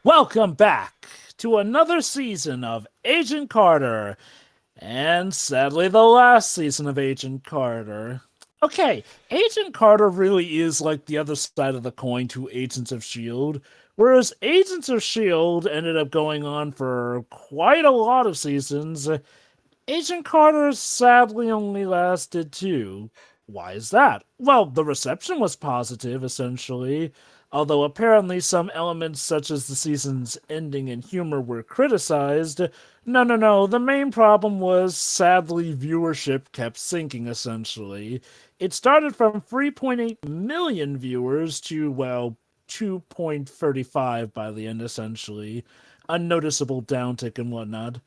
Welcome back to another season of Agent Carter, and sadly, the last season of Agent Carter. Okay, Agent Carter really is like the other side of the coin to Agents of S.H.I.E.L.D., whereas Agents of S.H.I.E.L.D. ended up going on for quite a lot of seasons. Agent Carter sadly only lasted two. Why is that? Well, the reception was positive, essentially, although apparently some elements such as the season's ending and humor were criticized. No. The main problem was sadly viewership kept sinking, essentially. It started from 3.8 million viewers to, well, 2.35 by the end, essentially. A noticeable downtick and whatnot.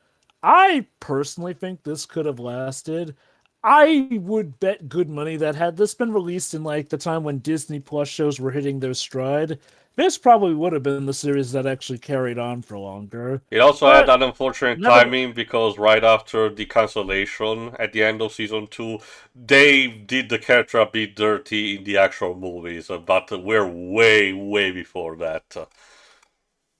I personally think this could have lasted. I would bet good money that had this been released in like the time when Disney Plus shows were hitting their stride, this probably would have been the series that actually carried on for longer. It also had But that unfortunate never timing because right after the cancellation at the end of season 2, they did the character a bit dirty in the actual movies, but we're way before that.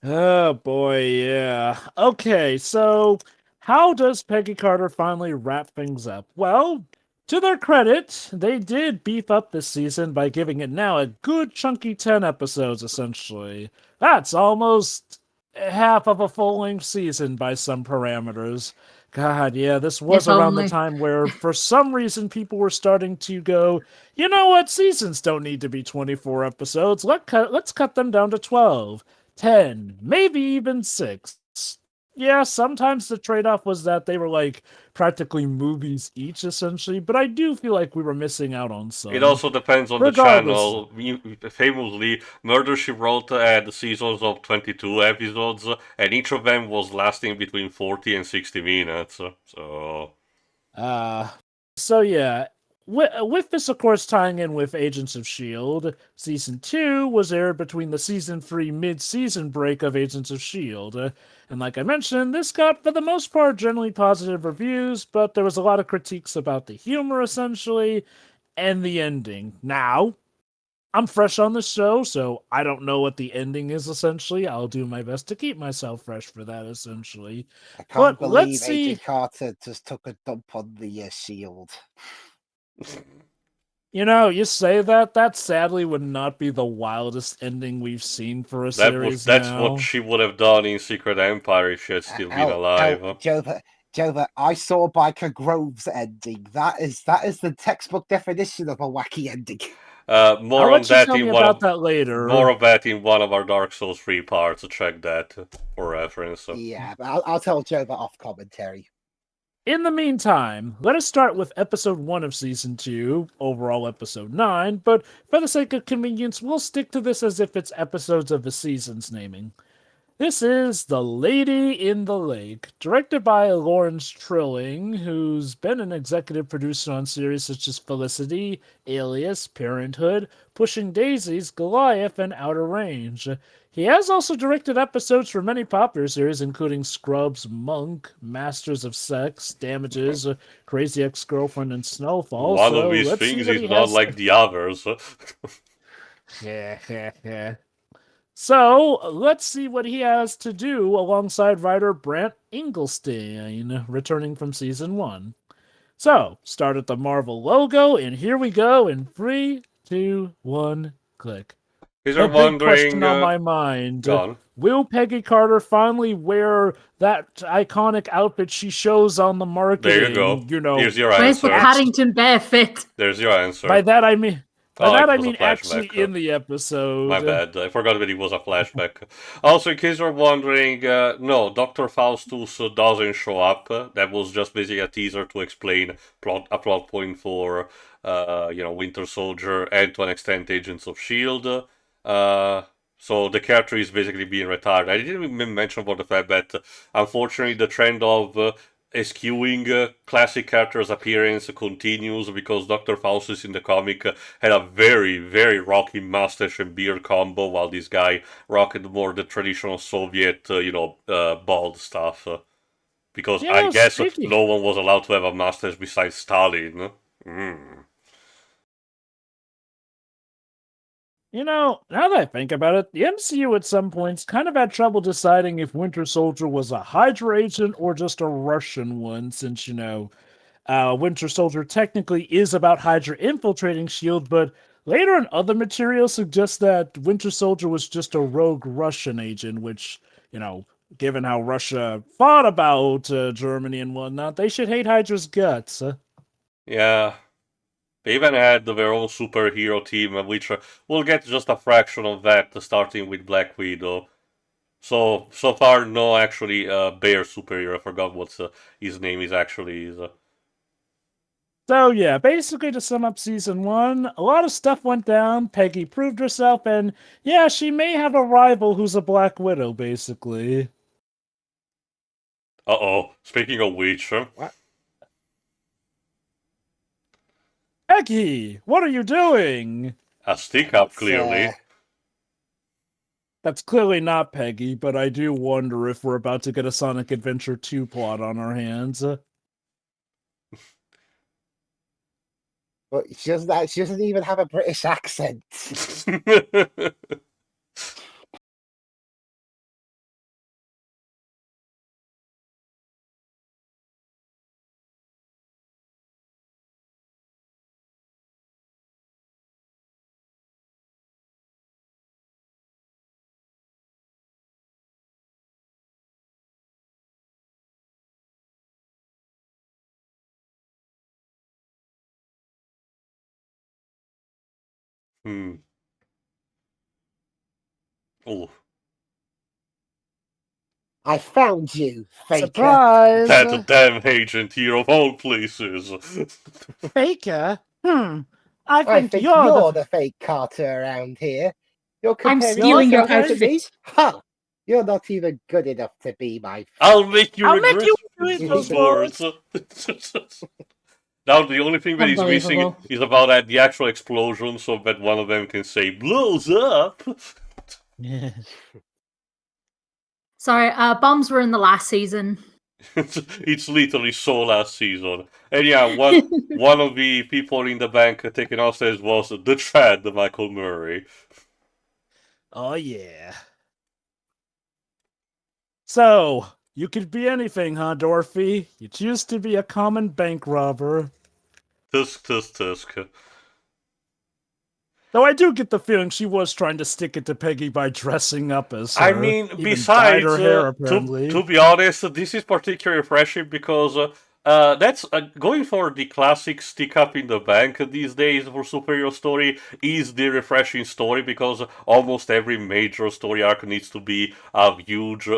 Oh boy, yeah. Okay, so how does Peggy Carter finally wrap things up? Well, to their credit, they did beef up this season by giving it now a good chunky 10 episodes, essentially. That's almost half of a full length season by some parameters. God, yeah, this was If around the only. time where, for some reason, people were starting to go, you know what, seasons don't need to be 24 episodes. Let's cut them down to 12. 10, maybe even 6. Yeah, sometimes the trade off was that they were like practically movies each, essentially, but I do feel like we were missing out on It some. also depends on the Regardless, channel. Famously, Murder She Wrote had seasons of 22 episodes, and each of them was lasting between 40 and 60 minutes. So, uh, so yeah, with this, of course, tying in with Agents of S.H.I.E.L.D., Season 2 was aired between the Season 3 mid season break of Agents of S.H.I.E.L.D. And like I mentioned, this got, for the most part, generally positive reviews, but there was a lot of critiques about the humor, essentially, and the ending. Now, I'm fresh on the show, so I don't know what the ending is, essentially. I'll do my best to keep myself fresh for that, essentially. I can't But let's believe see. Agent Carter just took a dump on the shield. You say that. That sadly would not be the wildest ending we've seen for a series that's what now. she would have done in Secret Empire if she had still been alive. Jova, I saw Biker Grove's ending. That is the textbook definition of a wacky ending. I'll More on let you that tell in me one about of that more later. of that in one of our Dark Souls 3 parts. So check that for reference. Yeah, but I'll tell Jova off commentary. In the meantime, let us start with episode 1 of season 2, overall episode 9, but for the sake of convenience, we'll stick to this as if it's episodes of the season's naming. This is The Lady in the Lake, directed by Lawrence Trilling, who's been an executive producer on series such as Felicity, Alias, Parenthood, Pushing Daisies, Goliath, and Outer Range. He has also directed episodes for many popular series, including Scrubs, Monk, Masters of Sex, Damages, Crazy Ex-Girlfriend, and Snowfall, One of so these let's see things what is he not has. like the others. Yeah. So let's see what he has to do alongside writer Brant Engelstein, returning from season 1. So, start at the Marvel logo, and here we go in 3, 2, 1, click. These are The big question wondering. on my mind, Gone. will Peggy Carter finally wear that iconic outfit she shows on the There you go. marketing? Here's your Where's the answer. Paddington Bear fit? There's your By answer. that I mean by Oh, that it I was a mean actually flashback. in the My episode. bad. I forgot that it was a flashback. Also, in case you're wondering, no, Dr. Faustus doesn't show up. That was just basically a teaser to explain a plot point for, Winter Soldier and to an extent Agents of S.H.I.E.L.D. So the character is basically being retired. I didn't even mention about the fact that, unfortunately, the trend of eschewing classic characters' appearance continues because Dr. Faustus in the comic had a very rocky mustache and beard combo, while this guy rocked more the traditional Soviet, bald stuff. Because I guess Speaking no one was allowed to have a mustache besides Stalin. Mm. Now that I think about it, the MCU at some points kind of had trouble deciding if Winter Soldier was a Hydra agent or just a Russian one, since, Winter Soldier technically is about Hydra infiltrating S.H.I.E.L.D., but later in other materials suggests that Winter Soldier was just a rogue Russian agent, which, given how Russia fought about Germany and whatnot, they should hate Hydra's guts. Yeah. They even had their own superhero team, which we'll get just a fraction of that, starting with Black Widow. So far, no, actually, Bear superhero. I forgot what his name is actually. So yeah, basically to sum up season 1, a lot of stuff went down, Peggy proved herself, and yeah, she may have a rival who's a Black Widow, basically. Uh-oh, speaking of which... What? Peggy, what are you doing? A stick-up, It's, clearly. That's clearly not Peggy, but I do wonder if we're about to get a Sonic Adventure 2 plot on our hands. But she doesn't even have a British accent. Hmm. Oh. I found you, Faker. Surprise! That damn agent here of all places. Faker? I think you're the fake Carter around here. You're I'm comparing stealing your yourself to me? outfit. Ha! You're not even good enough to be my I'll make you I'll regret make you those regret those words. Now the only thing that is missing Unbelievable. is about the actual explosion, so that one of them can say "blows up." Yeah. Sorry, bombs were in the last season. It's literally so last season. And yeah, one of the people in the bank taken hostage was the Chad, the Michael Murray. Oh yeah. So, you could be anything, huh, Dorothy? You choose to be a common bank robber. Tusk, tusk, tusk. Though I do get the feeling she was trying to stick it to Peggy by dressing up as her. I mean, Even dyed besides, her hair, apparently. to be honest, this is particularly refreshing because that's going for the classic stick up in the bank these days for superhero story is the refreshing story because almost every major story arc needs to be a huge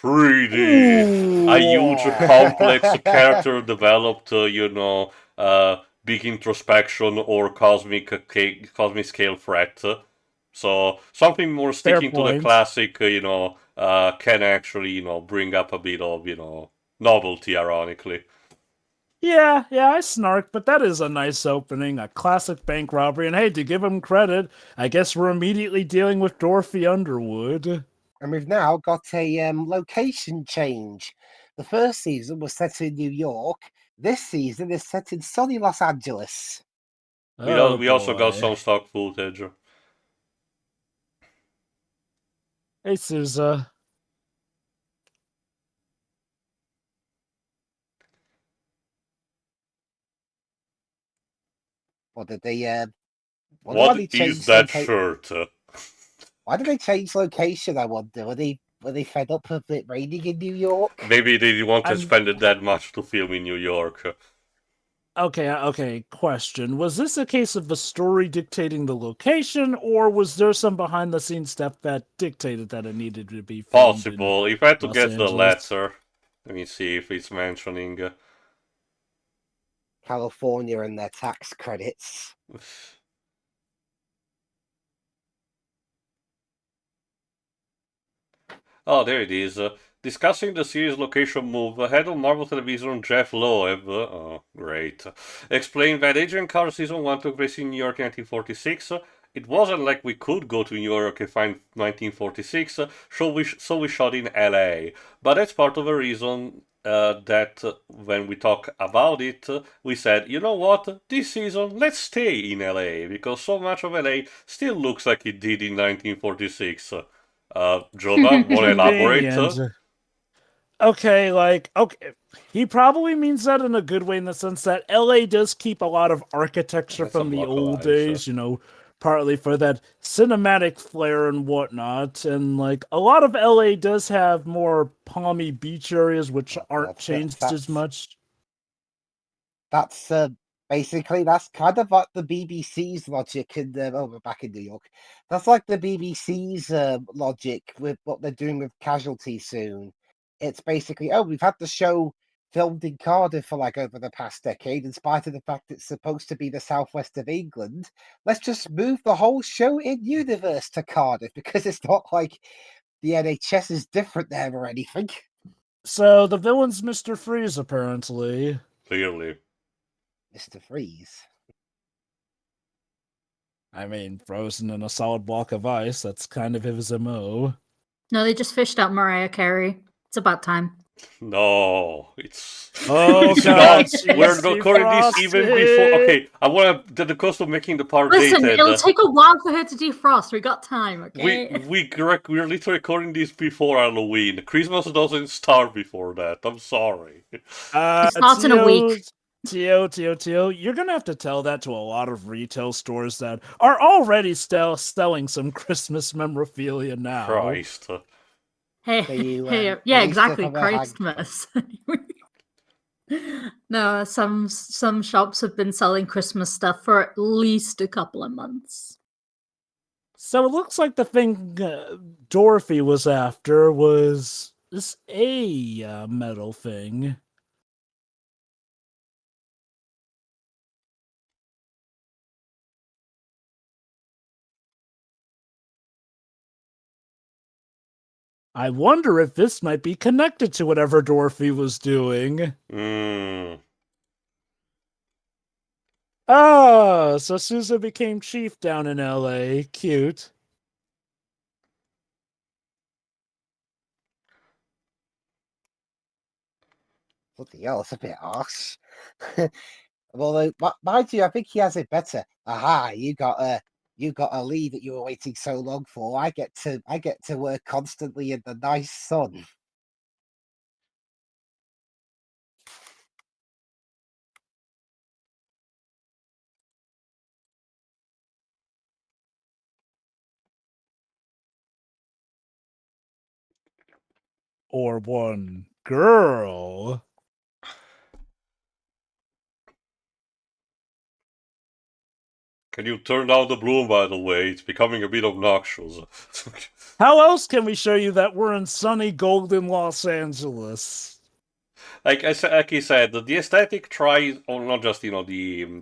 3D, a huge complex character developed, big introspection or cosmic scale threat. So something more sticking to the point. classic, can actually, bring up a bit of, novelty, ironically. Yeah, I snark, but that is a nice opening, a classic bank robbery, and hey, to give him credit, I guess we're immediately dealing with Dottie Underwood. And we've now got a location change. The first season was set in New York. This season is set in sunny Los Angeles. We also got some stock footage. Hey, Sousa. What did they? What is that shirt? Why did they change location? I wonder. Were they fed up of it raining in New York? Maybe they didn't want to spend it that much to film in New York. Okay, question. Was this a case of the story dictating the location, or was there some behind-the-scenes stuff that dictated that it needed to be filmed? Possible. If I had to Los guess the Angeles? letter, let me see if it's mentioning. California and their tax credits. Oh, there it is. Discussing the series location move, head of Marvel Television Jeff Loeb, oh, great, explained that Agent Carter Season 1 took place in New York in 1946. It wasn't like we could go to New York and find 1946, so we shot in LA. But that's part of the reason that when we talk about it, we said, you know what, this season, let's stay in LA, because so much of LA still looks like it did in 1946. Jonah, want to elaborate? Convenient. Okay, he probably means that in a good way in the sense that LA does keep a lot of architecture That's a from the old localize. days, partly for that cinematic flair and whatnot. And like a lot of LA does have more palmy beach areas which aren't changed as much. That's basically that's kind of like the BBC's logic in we're back in New York. That's like the BBC's logic with what they're doing with Casualty soon. It's basically, we've had the show filmed in Cardiff for like over the past decade, in spite of the fact it's supposed to be the southwest of England. Let's just move the whole show in universe to Cardiff, because it's not like the NHS is different there or anything. So the villain's Mr. Freeze, apparently. Clearly. Mr. Freeze. I mean, frozen in a solid block of ice, that's kind of his MO. No, they just fished out Mariah Carey. It's about time. No, it's it's not. We're recording this even before. Okay, I want to. The cost of making the part Listen, dated. it'll take a while for her to defrost. We got time, okay? We're literally recording this before Halloween. Christmas doesn't start before that. I'm sorry. It starts in a week. Tio, you're gonna have to tell that to a lot of retail stores that are already still selling some Christmas memorabilia now. Christ. Hey, yeah, exactly, Christmas. No, some shops have been selling Christmas stuff for at least a couple of months. So it looks like the thing Dorothy was after was this metal thing. I wonder if this might be connected to whatever Dorothy was doing. Oh, so Sousa became chief down in LA. Cute. Bloody hell, it's a bit harsh. Well, mind you, I think he has it better. Aha, you got a lead that you were waiting so long for. I get to work constantly in the nice sun. Or one girl. Can you turn down the bloom, by the way? It's becoming a bit obnoxious. How else can we show you that we're in sunny golden Los Angeles? Like he said, the aesthetic tries, or not just the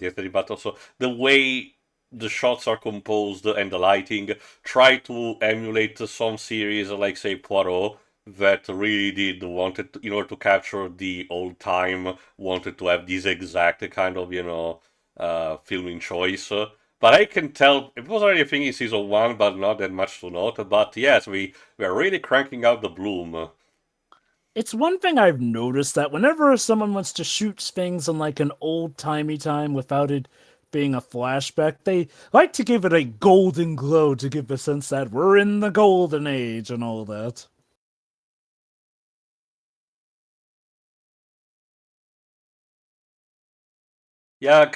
aesthetic, but also the way the shots are composed and the lighting try to emulate some series like say Poirot that really did wanted to, in order to capture the old time, wanted to have this exact kind of filming choice. But I can tell it was already a thing in season 1, but not that much to note. But yes, we are really cranking out the bloom. It's one thing I've noticed that whenever someone wants to shoot things in like an old-timey time without it being a flashback, they like to give it a golden glow to give the sense that we're in the golden age and all that. Yeah,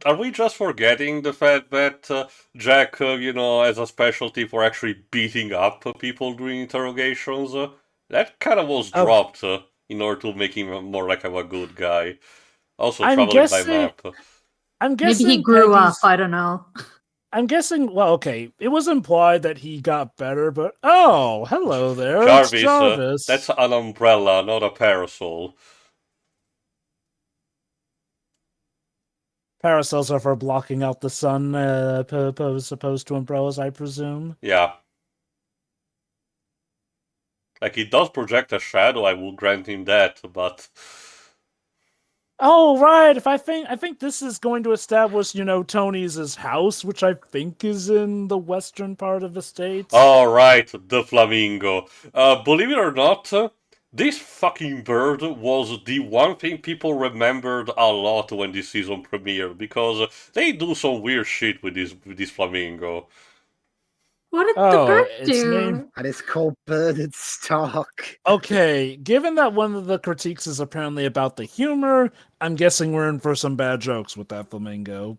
are we just forgetting the fact that Jack, has a specialty for actually beating up people during interrogations? That kind of was dropped in order to make him more like a good guy. Also, traveling by map. I'm guessing maybe he grew up. I don't know. I'm guessing. Well, okay, it was implied that he got better, but hello there, Jarvis. Jarvis. That's an umbrella, not a parasol. Parasols are for blocking out the sun, opposed to umbrellas, I presume. Yeah. Like, he does project a shadow, I will grant him that, but... Oh, right, I think this is going to establish, Tony's house, which I think is in the western part of the state. Oh, right, the flamingo. Believe it or not, This fucking bird was the one thing people remembered a lot when this season premiered, because they do some weird shit with this flamingo. What did the Oh, bird its do? name. And it's called Bernard Stark. Okay, given that one of the critiques is apparently about the humor, I'm guessing we're in for some bad jokes with that flamingo.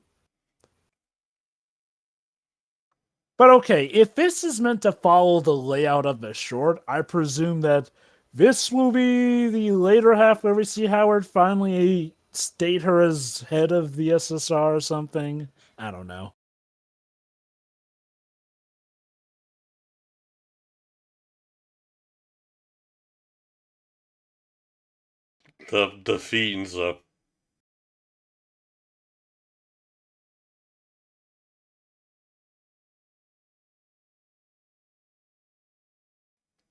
But okay, if this is meant to follow the layout of the short, I presume that this will be the later half where we see Howard finally state her as head of the SSR or something. I don't know. The fiends.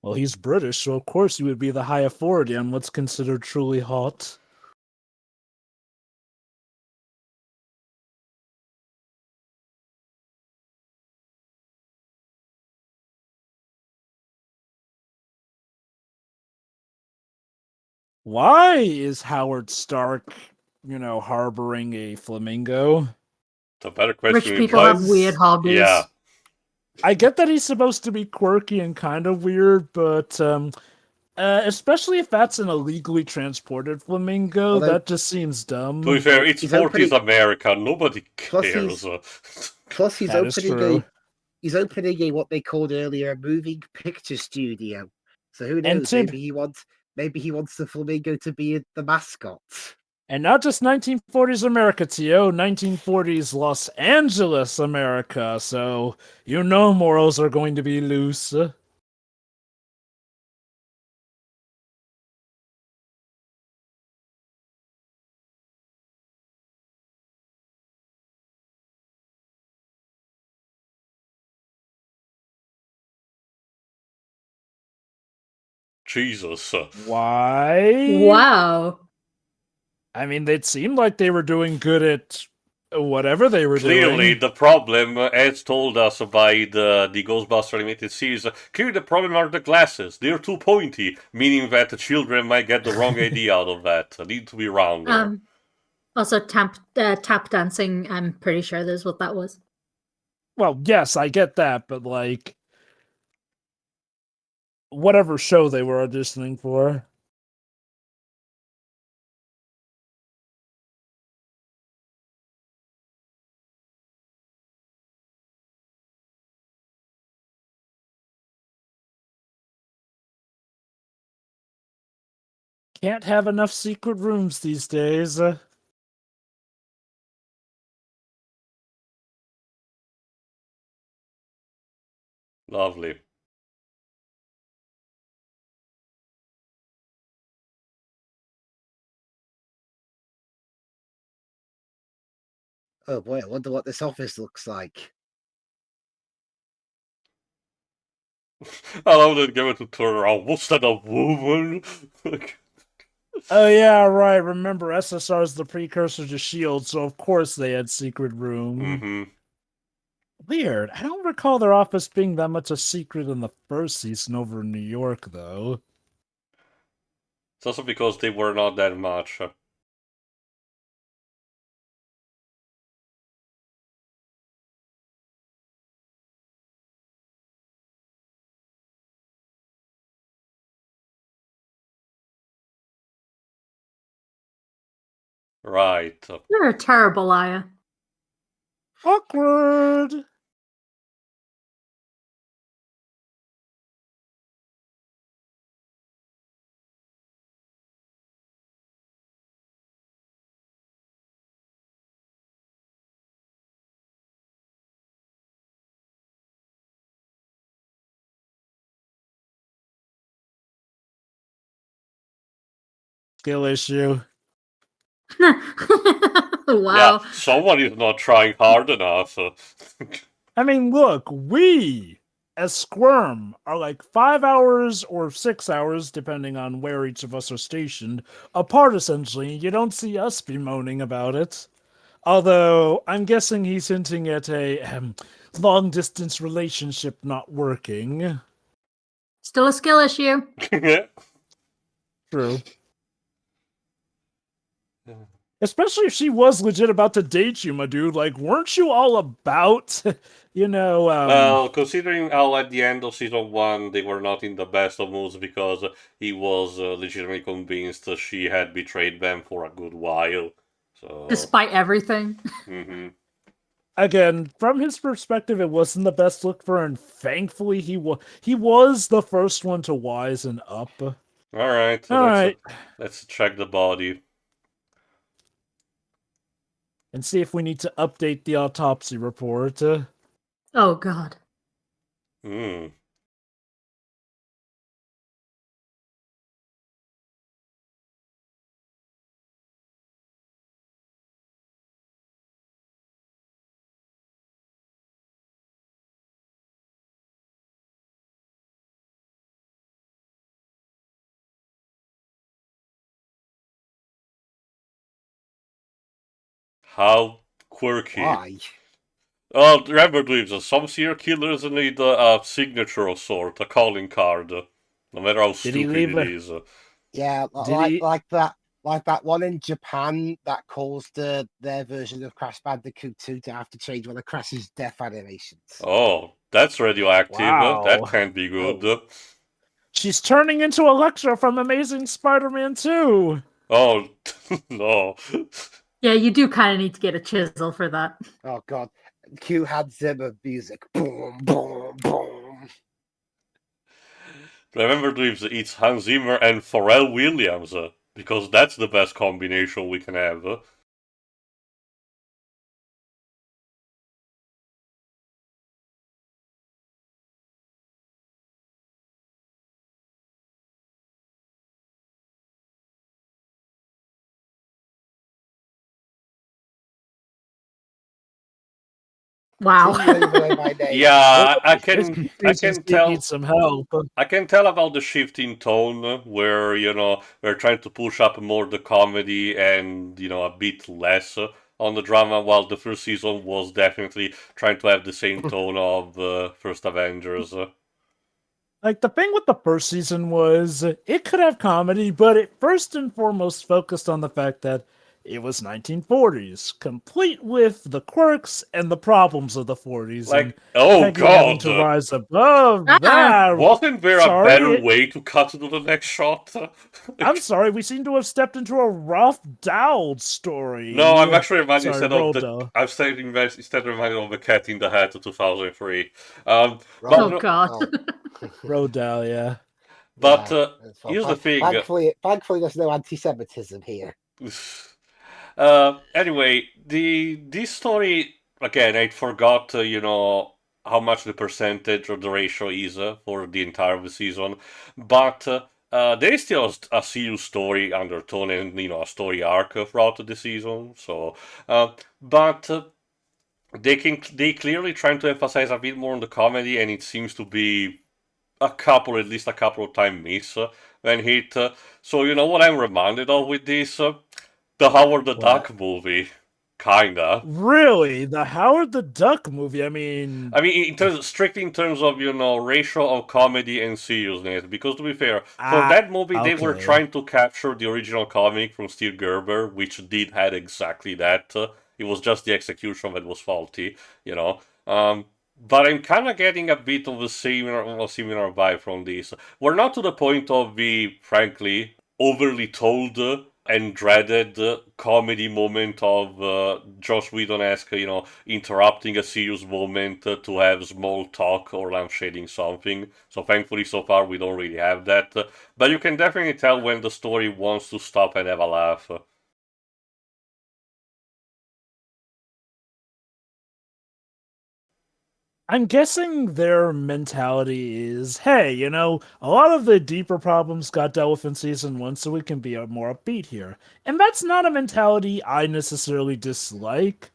Well, he's British, so of course he would be the high authority on what's considered truly hot. Why is Howard Stark, harboring a flamingo? The better Rich question people have Because- weird hobbies. Yeah. I get that he's supposed to be quirky and kind of weird, but especially if that's an illegally transported flamingo, Although- that just seems dumb. To be fair, it's He's 40s opening- America. Nobody Plus cares. Plus, he's That is opening true. he's opening a what they called earlier a moving picture studio. So who And knows? Tim- Maybe he wants the flamingo to be the mascot. And not just 1940s America, Tio, 1940s Los Angeles America, so morals are going to be loose. Jesus. Why? Wow. I mean, it seemed like they were doing good at whatever they were Clearly, doing. the problem, as told us by the Ghostbuster Limited series, clearly the problem are the glasses. They're too pointy, meaning that the children might get the wrong idea out of that. They need to be rounder. Also tap dancing, I'm pretty sure that's what that was. Well, yes, I get that, but whatever show they were auditioning for. Can't have enough secret rooms these days. Lovely. Oh boy, I wonder what this office looks like. I love that given to turn around. Was that a woman? Oh yeah, right. Remember, SSR is the precursor to S.H.I.E.L.D., so of course they had secret room. Mm-hmm. Weird. I don't recall their office being that much a secret in the first season over in New York, though. It's also because they were not that much. Right. You're a terrible liar. Awkward. Skill issue. Wow. Yeah, someone is not trying hard enough. I mean, look, we, as SCWRM, are like 5 hours or 6 hours, depending on where each of us are stationed, apart essentially. You don't see us bemoaning about it. Although, I'm guessing he's hinting at a long-distance relationship not working. Still a skill issue. True. Especially if she was legit about to date you, my dude. Like, weren't you all about, Well, considering how at the end of season 1 they were not in the best of moods because he was legitimately convinced she had betrayed them for a good while. So. Despite everything. Mm-hmm. Again, from his perspective, it wasn't the best look for her, and thankfully he was the first one to wisen up. All right. So let's check the body. And see if we need to update the autopsy report. Oh, God. Hmm. How quirky. Why? Oh, remember, Dweebs, some serial killers need a signature of sort, a calling card, no matter how stupid it is. Yeah, like that one in Japan that caused their version of Crash Bandicoot 2 to have to change one of Crash's death animations. Oh, that's radioactive. Wow. That can't be good. Oh. She's turning into Electra from Amazing Spider-Man 2. Oh, no. Yeah, you do kind of need to get a chisel for that. Oh, God. Q had Zimmer music. Boom, boom, boom. Remember, Dweebs, it's Hans Zimmer and Pharrell Williams, because that's the best combination we can have. Wow. See you over my name. Yeah, I This can tell. needs some help. I can tell about the shift in tone where, we're trying to push up more the comedy and, a bit less on the drama, while the first season was definitely trying to have the same tone of First Avengers. Like, the thing with the first season was it could have comedy, but it first and foremost focused on the fact that it was 1940s, complete with the quirks and the problems of the 40s, and oh Peggy having god! to rise above Uh-uh. that. Wasn't there a Sorry, better way to cut to the next shot? I'm sorry, we seem to have stepped into a rough Dowd story. No, I'm actually reminded Sorry, instead of the. Rhoda. I'm saying instead reminded of the Cat in the Hat of 2003. Oh, But God. Rodell, yeah. But Yeah, here's the thing. Thankfully, there's no anti-Semitism here. Anyway, this story again, I forgot, how much the percentage or the ratio is for the entire season, but there is still a serious story undertone and a story arc throughout the season. So, but they clearly trying to emphasize a bit more on the comedy, and it seems to be at least a couple of time miss when hit. So you know what I'm reminded of with this. The Howard the Duck movie, kinda. Really? The Howard the Duck movie? I mean, Strictly in terms of ratio of comedy and seriousness. Because to be fair, for that movie they were okay. trying to capture the original comic from Steve Gerber, which did had exactly that. It was just the execution that was faulty, But I'm kind of getting a bit of a similar vibe from this. We're not to the point of the, frankly, overly told and dreaded comedy moment of Joss Whedon-esque, interrupting a serious moment to have small talk or lampshading something. So thankfully, so far, we don't really have that. But you can definitely tell when the story wants to stop and have a laugh. I'm guessing their mentality is, hey, a lot of the deeper problems got dealt with in season 1, so we can be more upbeat here. And that's not a mentality I necessarily dislike,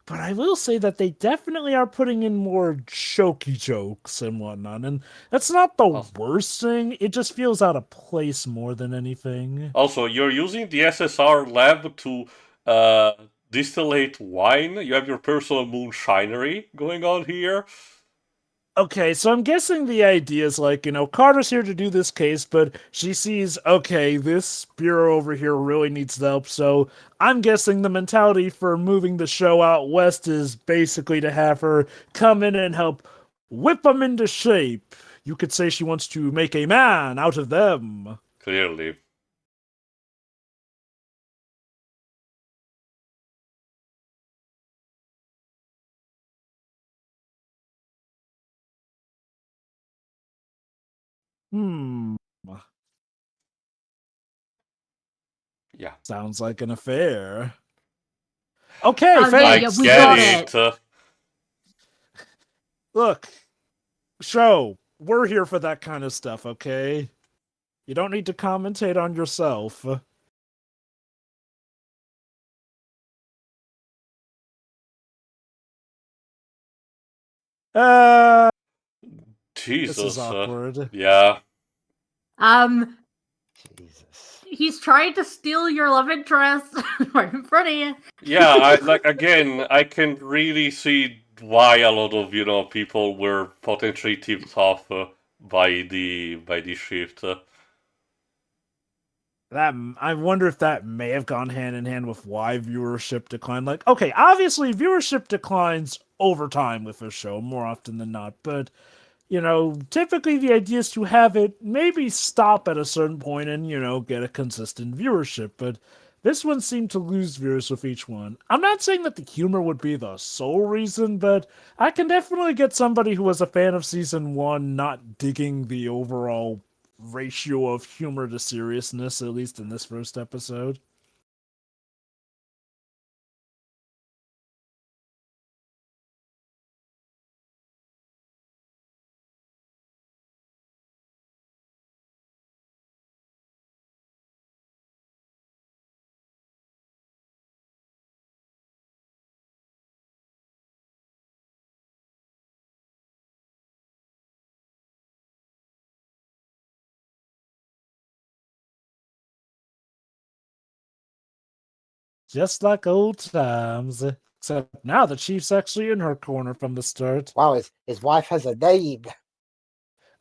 but I will say that they definitely are putting in more jokey jokes and whatnot, and that's not the worst thing, it just feels out of place more than anything. Also, you're using the SSR lab to distillate wine? You have your personal moonshinery going on here? Okay, so I'm guessing the idea is like, Carter's here to do this case, but she sees, okay, this bureau over here really needs the help, so I'm guessing the mentality for moving the show out west is basically to have her come in and help whip them into shape. You could say she wants to make a man out of them. Clearly. Hmm, Yeah. sounds like an affair. Okay, Oh, Faye, yeah, we get got it. it. Look, show, we're here for that kind of stuff, okay? You don't need to commentate on yourself. This is Jesus. awkward. Yeah. Jesus. He's trying to steal your love interest right in front of you. Yeah, again, I can really see why a lot of, people were potentially tipped off by the shift. That I wonder if that may have gone hand in hand with why viewership declined. Like, okay, obviously viewership declines over time with a show more often than not, but typically the idea is to have it maybe stop at a certain point and get a consistent viewership. But this one seemed to lose viewers with each one. I'm not saying that the humor would be the sole reason, but I can definitely get somebody who was a fan of season one not digging the overall ratio of humor to seriousness, at least in this first episode. Just like old times. Except now the chief's actually in her corner from the start. Wow, his wife has a name.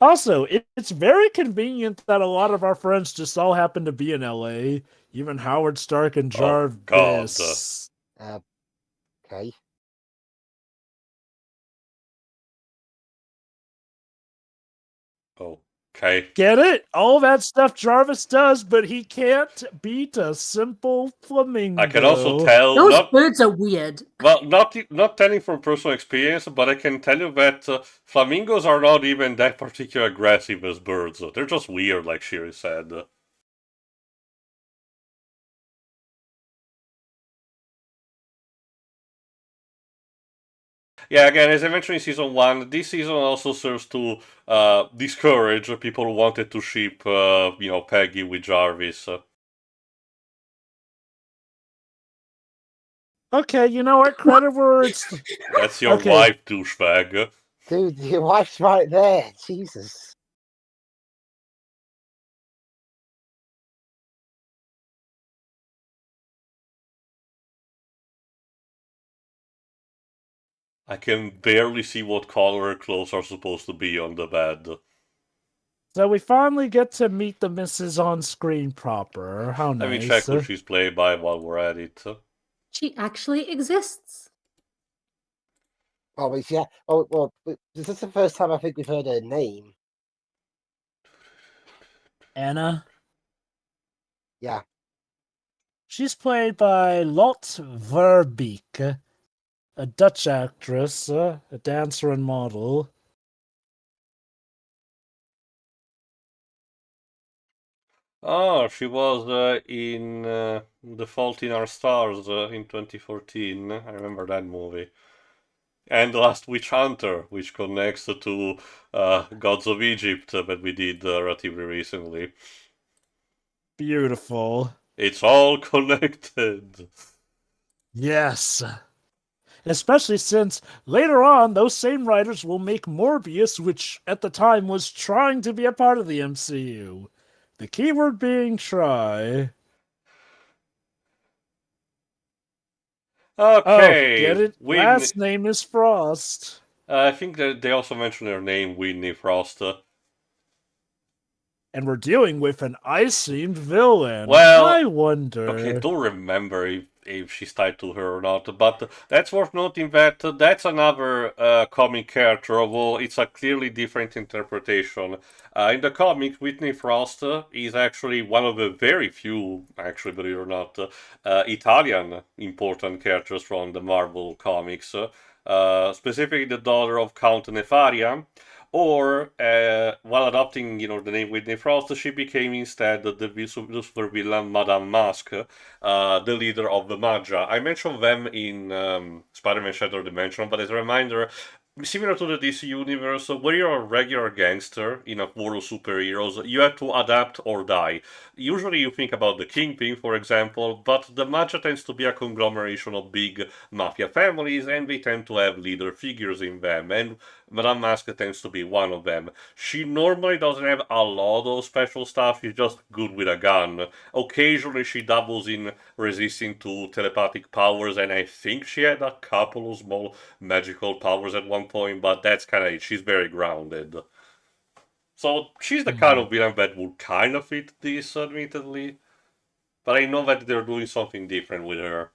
Also, it's very convenient that a lot of our friends just all happen to be in LA. Even Howard Stark and Oh, God. Jarvis. Okay. Okay. Get it? All that stuff Jarvis does, but he can't beat a simple flamingo. I can also tell, Those birds are weird. well, not telling from personal experience, but I can tell you that flamingos are not even that particularly aggressive as birds. They're just weird, like Shiri said. Yeah, again, as I mentioned in season one, this season also serves to discourage people who wanted to ship, Peggy with Jarvis. Okay, you know what? Credit where it's. That's your Okay. wife, douchebag. Dude, your wife's right there. Jesus. I can barely see what color her clothes are supposed to be on the bed. So we finally get to meet the missus on screen proper. How nice. Let me check who she's played by while we're at it. She actually exists. Oh, but yeah. Oh, well, this is the first time I think we've heard her name. Anna. Yeah. She's played by Lot Verbeek, a Dutch actress, a dancer and model. Oh, she was in The Fault in Our Stars in 2014. I remember that movie. And The Last Witch Hunter, which connects to Gods of Egypt that we did relatively recently. Beautiful. It's all connected. Yes. Especially since later on, those same writers will make Morbius, which at the time was trying to be a part of the MCU. The keyword being try. Okay. Oh, get it? Last name is Frost. I think that they also mentioned her name, Whitney Frost. And we're dealing with an ice-themed villain. Well, I wonder. Okay, I don't remember if she's tied to her or not, but that's worth noting that that's another comic character, although it's a clearly different interpretation. In the comic, Whitney Frost is actually one of the very few, actually, believe it or not, Italian important characters from the Marvel comics, specifically the daughter of Count Nefaria. Or, while adopting, the name Whitney Frost, she became instead the super villain Madame Mask, the leader of the Maggia. I mentioned them in Spider-Man Shattered Dimension, but as a reminder, similar to the DC universe, where you're a regular gangster in a world of superheroes, you have to adapt or die. Usually you think about the Kingpin, for example, but the Maggia tends to be a conglomeration of big mafia families, and they tend to have leader figures in them, and Madame Mask tends to be one of them. She normally doesn't have a lot of special stuff, she's just good with a gun. Occasionally she doubles in resisting to telepathic powers, and I think she had a couple of small magical powers at one point, but that's kind of it. She's very grounded. So she's the kind of villain that would kind of fit this, admittedly. But I know that they're doing something different with her.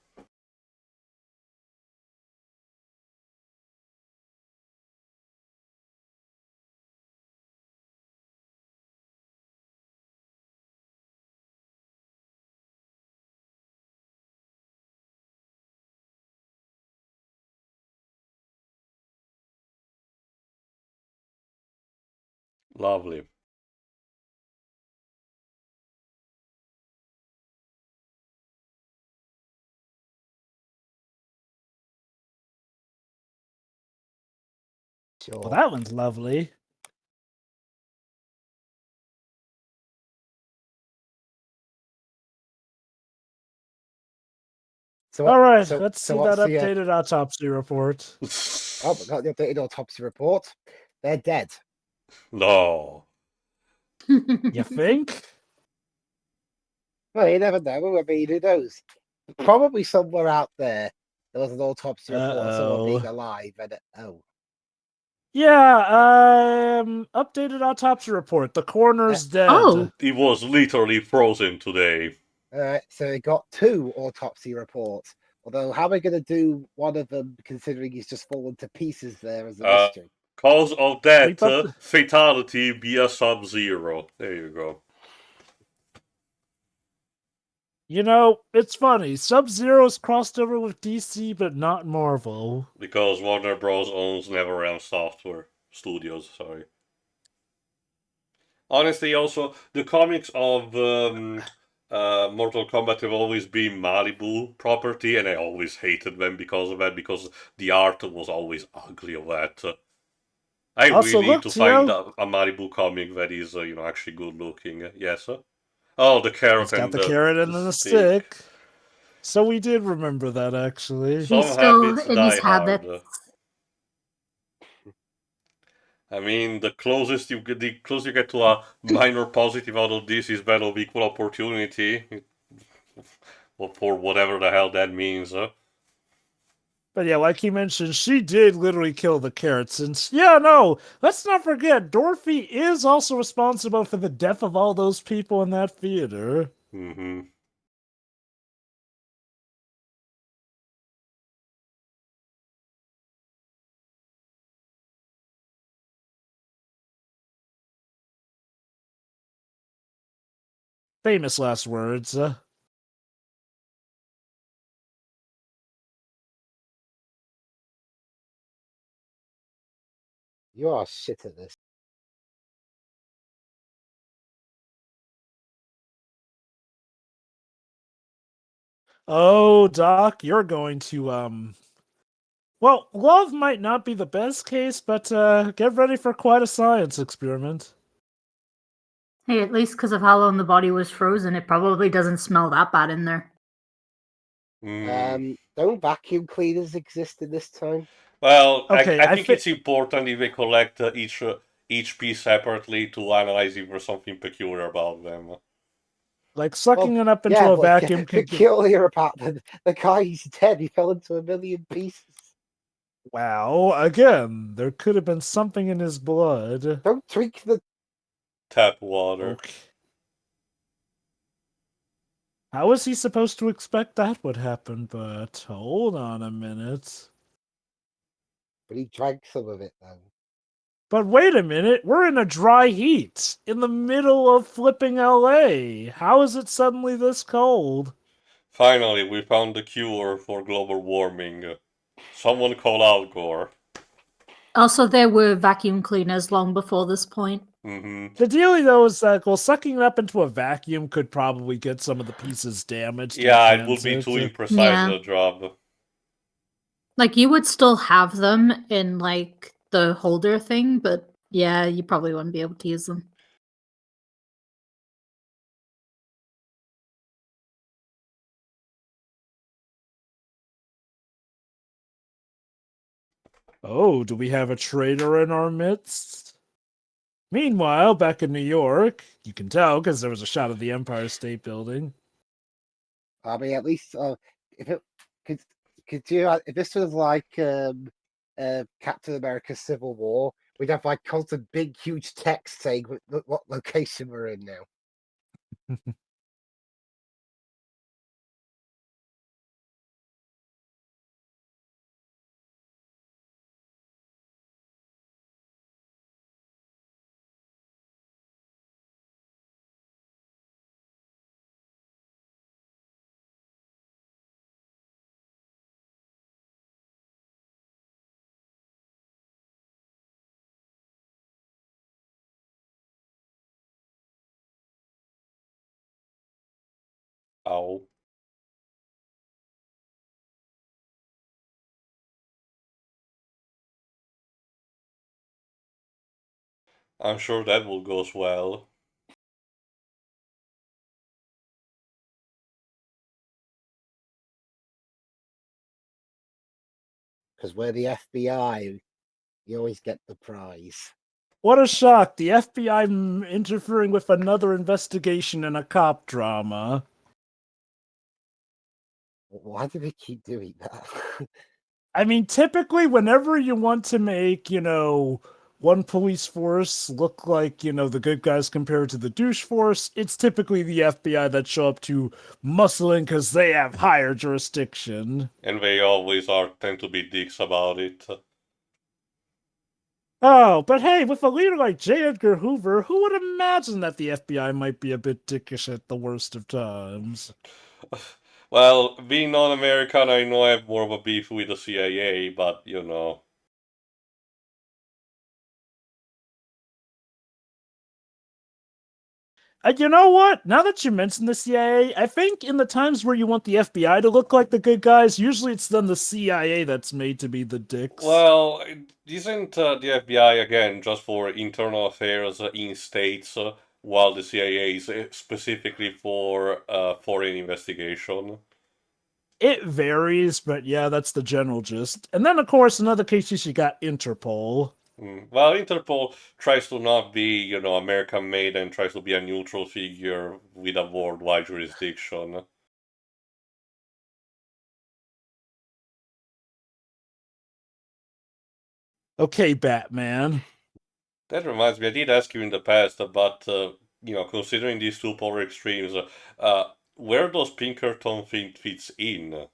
Lovely. Sure. Well, that one's lovely. So All right, so, let's so see what's that the, updated autopsy report. Oh, we got the updated autopsy report. They're dead. No. You think? Well, you never know. I mean, who knows? Probably somewhere out there was an autopsy report of someone Uh-oh. being alive. And Yeah, updated autopsy report. The coroner's dead. Oh. He was literally frozen today. So we got 2 autopsy reports. Although, how are we going to do one of them, considering he's just fallen to pieces there as a mystery? Cause of death, Sleep up- fatality via Sub-Zero. There you go. You know, it's funny. Sub-Zero's crossed over with DC, but not Marvel. Because Warner Bros. Owns NetherRealm Software Studios, sorry. Honestly, also, the comics of Mortal Kombat have always been Malibu property, and I always hated them because of that, because the art was always ugly of that. I Also, really need look, to find Tio. a Malibu comic that is, actually good looking. Yes? Oh, the carrot It's got and the carrot and then the stick. So we did remember that, actually. Some He's still habits in die his hard. habits. I mean, the closest you get to a minor positive out of this is battle of equal opportunity, for whatever the hell that means. But yeah, like he mentioned, she did literally kill the carrots. And yeah, no, let's not forget, Dorothy is also responsible for the death of all those people in that theater. Mm-hmm. Famous last words. You are shit at this. Oh, Doc, you're going to, well, love might not be the best case, but get ready for quite a science experiment. Hey, at least because of how long the body was frozen, it probably doesn't smell that bad in there. Don't vacuum cleaners exist in this time? Well, Okay, I think it's important if they collect each piece separately to analyze if there's something peculiar about them. like sucking it up into a vacuum can peculiar about the guy, he's dead. He fell into a million pieces. Well, again, there could have been something in his blood. Don't drink the. Tap water. Okay. How was he supposed to expect that would happen? But hold on a minute. But he drank some of it then. But wait a minute, we're in a dry heat, in the middle of flipping LA. How is it suddenly this cold? Finally, we found the cure for global warming. Someone call Al Gore. Also, there were vacuum cleaners long before this point. Mm-hmm. The dealie though is that, well, sucking it up into a vacuum could probably get some of the pieces damaged. Yeah, in it would be too transit. imprecise Yeah. a job. Like, you would still have them in, like, the holder thing, but yeah, you probably wouldn't be able to use them. Oh, do we have a traitor in our midst? Meanwhile, back in New York, you can tell because there was a shot of the Empire State Building. I mean, at least if it could you if this was like Captain America: Civil War, we'd have like constant big huge text saying what location we're in now. Ow. I'm sure that will go well. Because we're the FBI, you always get the prize. What a shock! The FBI interfering with another investigation in a cop drama. Why do they keep doing that? I mean, typically, whenever you want to make, one police force look like, the good guys compared to the douche force, it's typically the FBI that show up to muscle in because they have higher jurisdiction. And they always tend to be dicks about it. Oh, but hey, with a leader like J. Edgar Hoover, who would imagine that the FBI might be a bit dickish at the worst of times? Well, being non-American, I know I have more of a beef with the CIA, but you know. You know what? Now that you mention the CIA, I think in the times where you want the FBI to look like the good guys, usually it's then the CIA that's made to be the dicks. Well, isn't the FBI again just for internal affairs in states, while the CIA is specifically for foreign investigation? It varies, but yeah, that's the general gist. And then, of course, in other cases, you got Interpol. Well, Interpol tries to not be, American made and tries to be a neutral figure with a worldwide jurisdiction. Okay, Batman. That reminds me, I did ask you in the past about, considering these two polar extremes, where does Pinkerton think fits in?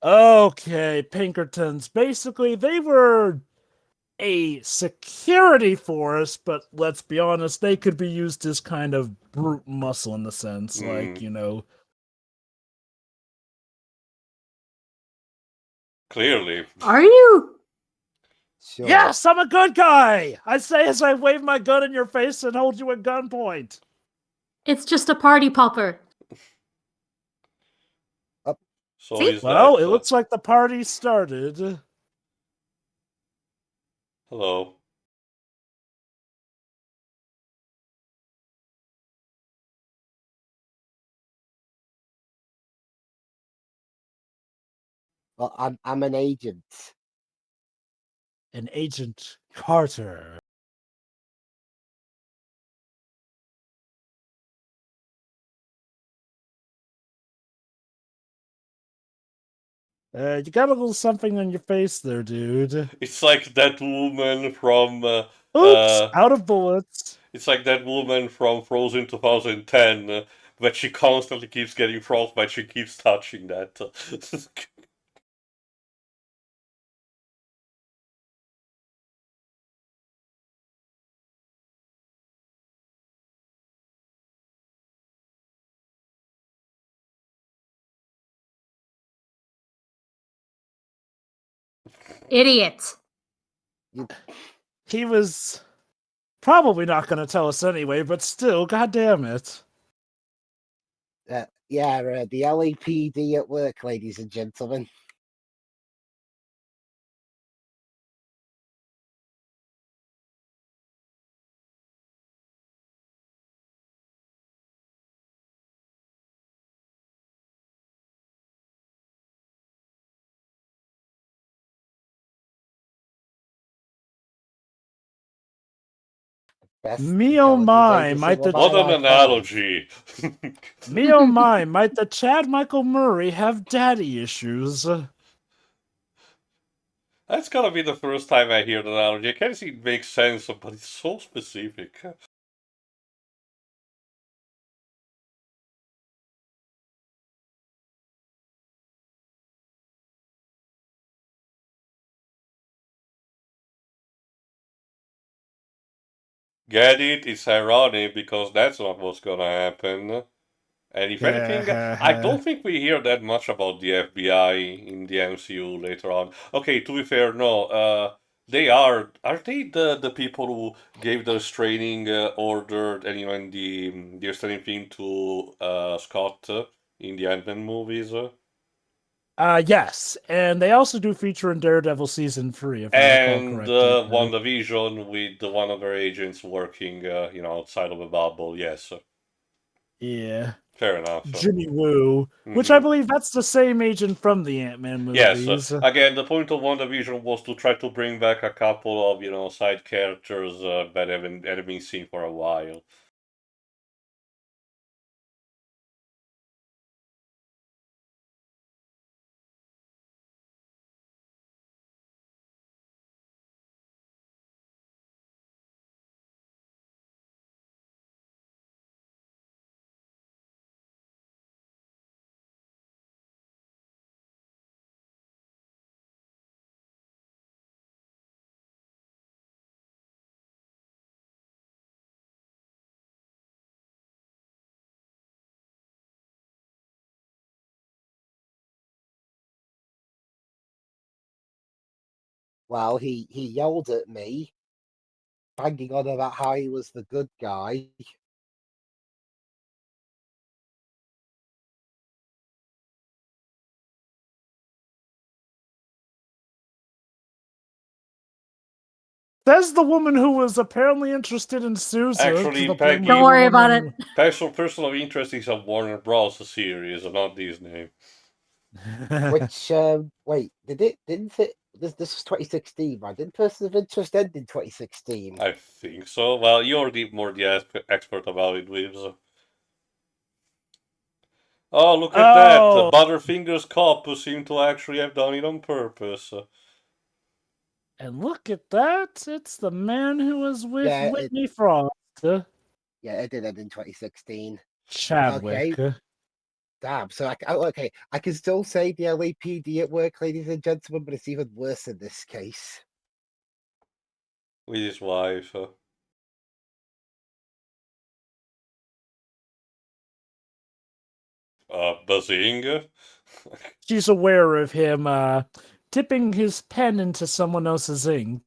Okay, Pinkertons. Basically, they were a security force, but let's be honest, they could be used as kind of brute muscle in the sense, like, Clearly. Are you? Sure. Yes, I'm a good guy! I say as I wave my gun in your face and hold you at gunpoint. It's just a party popper. So See? is Well, that. it looks like the party started. Hello. Well, I'm an agent. An Agent Carter. You got a little something on your face there, dude. It's like that woman from. Oops, out of bullets. It's like that woman from Frozen 2010, but she constantly keeps getting frostbite. She keeps touching that. Idiot. He was probably not going to tell us anyway, but still, god damn it. The LAPD at work, ladies and gentlemen. Best Me oh intelligence my, agency might the What an mobile analogy! me oh my, might the Chad Michael Murray have daddy issues? That's gotta be the first time I hear the analogy. I can't see it makes sense, but it's so specific. Get it? It's ironic because that's not what's gonna happen. And if anything, I don't think we hear that much about the FBI in the MCU later on. Okay, to be fair, no. They are they the people who gave the restraining order and even the restraining thing to Scott in the Ant-Man movies? Yes, and they also do feature in Daredevil season 3, if I recall And correctly. WandaVision with one of their agents working, outside of a bubble. Yes, Yeah. fair enough. Jimmy Woo, which I believe that's the same agent from the Ant-Man Yes, movies. again, the point of WandaVision was to try to bring back a couple of, side characters that haven't been seen for a while. Well, he yelled at me, banging on about how he was the good guy. Says the woman who was apparently interested in Sousa. Actually, to the Peggy- point Don't where worry the about woman- Person of interest is a Warner Bros. Series, not Disney. Which wait, didn't it? This was 2016, right? Didn't Person of Interest end in 2016? I think so. Well, you're the expert about it, Wibbs. Oh, look at that! Oh, Butterfingers cop who seemed to actually have done it on purpose. and look at that. It's the man who was with Yeah, Whitney Frost. Yeah, it did end in 2016. Chadwick. Damn. So I can still say the LAPD at work, ladies and gentlemen, but it's even worse in this case. With his wife. Buzzing. She's aware of him tipping his pen into someone else's ink.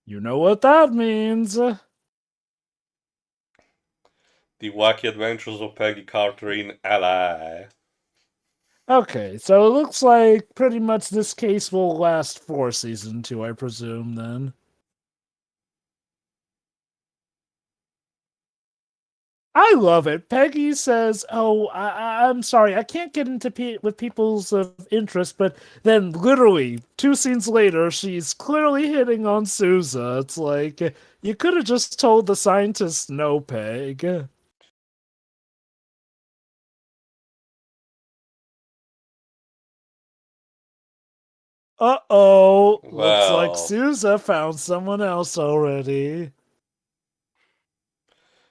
You know what that means. The Wacky Adventures of Peggy Carter in LA. Okay, so it looks like pretty much this case will last for season 2, I presume, then. I love it. Peggy says, "Oh, I'm sorry, I can't get into with people's interest," but then literally 2 scenes later, she's clearly hitting on Sousa. It's like, you could have just told the scientist no, Peg. Uh-oh. Looks like Well, Sousa found someone else already.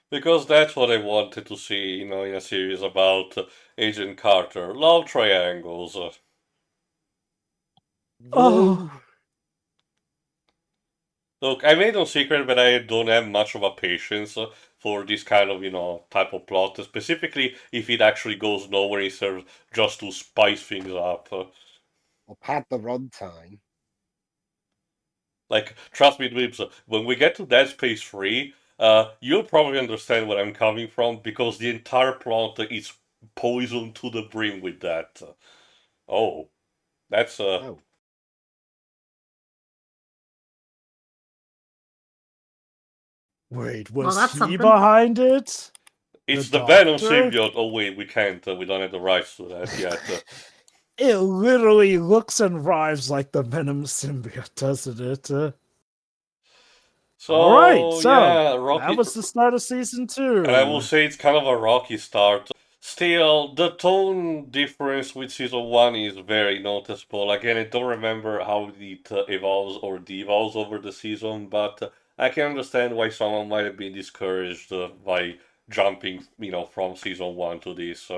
because that's what I wanted to see, in a series about Agent Carter. Love triangles. Oh. Look, I made no secret that I don't have much of a patience for this kind of, type of plot, specifically if it actually goes nowhere instead of just to spice things up. Or pad the runtime. Like, trust me, Dweebs, when we get to Dead Space 3, you'll probably understand where I'm coming from, because the entire plot is poisoned to the brim with that. Oh, that's, Oh. Wait, Well, was that's he something. behind it? it's the Venom doctor? symbiote. Oh wait, we can't, we don't have the rights to that yet. It literally looks and rhymes like the Venom symbiote, doesn't it? So, All right, so yeah, Rocky... that was the start of season 2. And I will say it's kind of a rocky start. Still, the tone difference with season 1 is very noticeable. Again, I don't remember how it evolves or devolves over the season, but I can understand why someone might have been discouraged by jumping, from season 1 to this.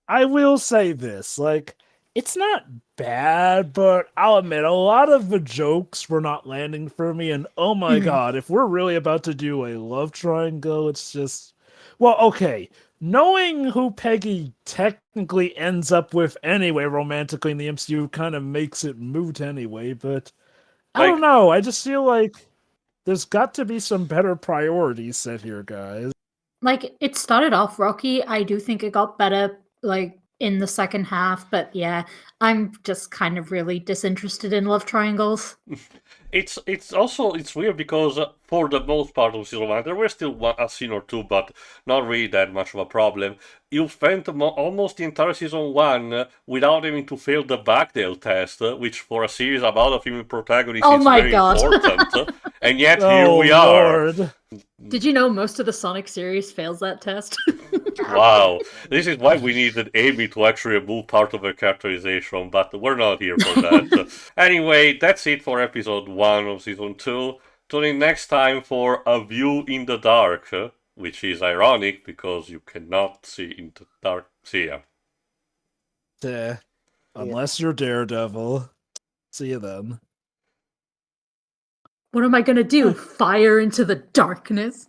I will say this, like, it's not bad, but I'll admit a lot of the jokes were not landing for me, and oh my god, if we're really about to do a love triangle, it's just... Well, okay, knowing who Peggy technically ends up with anyway romantically in the MCU kind of makes it moot anyway, but I don't Like, know, I just feel like there's got to be some better priorities set here, guys. Like, it started off rocky. I do think it got better, like, in the second half, but yeah, I'm just kind of really disinterested in love triangles. it's weird because for the most part of season 1 there were still a scene or two, but not really that much of a problem. You spent almost the entire season 1 without having to fail the Bagdale test, which for a series about a female protagonist Oh is my very God. important. And yet here Oh we are. lord. Did you know most of the Sonic series fails that test? Wow, this is why we needed Amy to actually remove part of her characterization, but we're not here for that. Anyway, that's it for episode 1 of season 2. Tune in next time for A View in the Dark, which is ironic because you cannot see in the dark. See ya. Unless you're Daredevil. See you then. What am I gonna do? Fire into the darkness?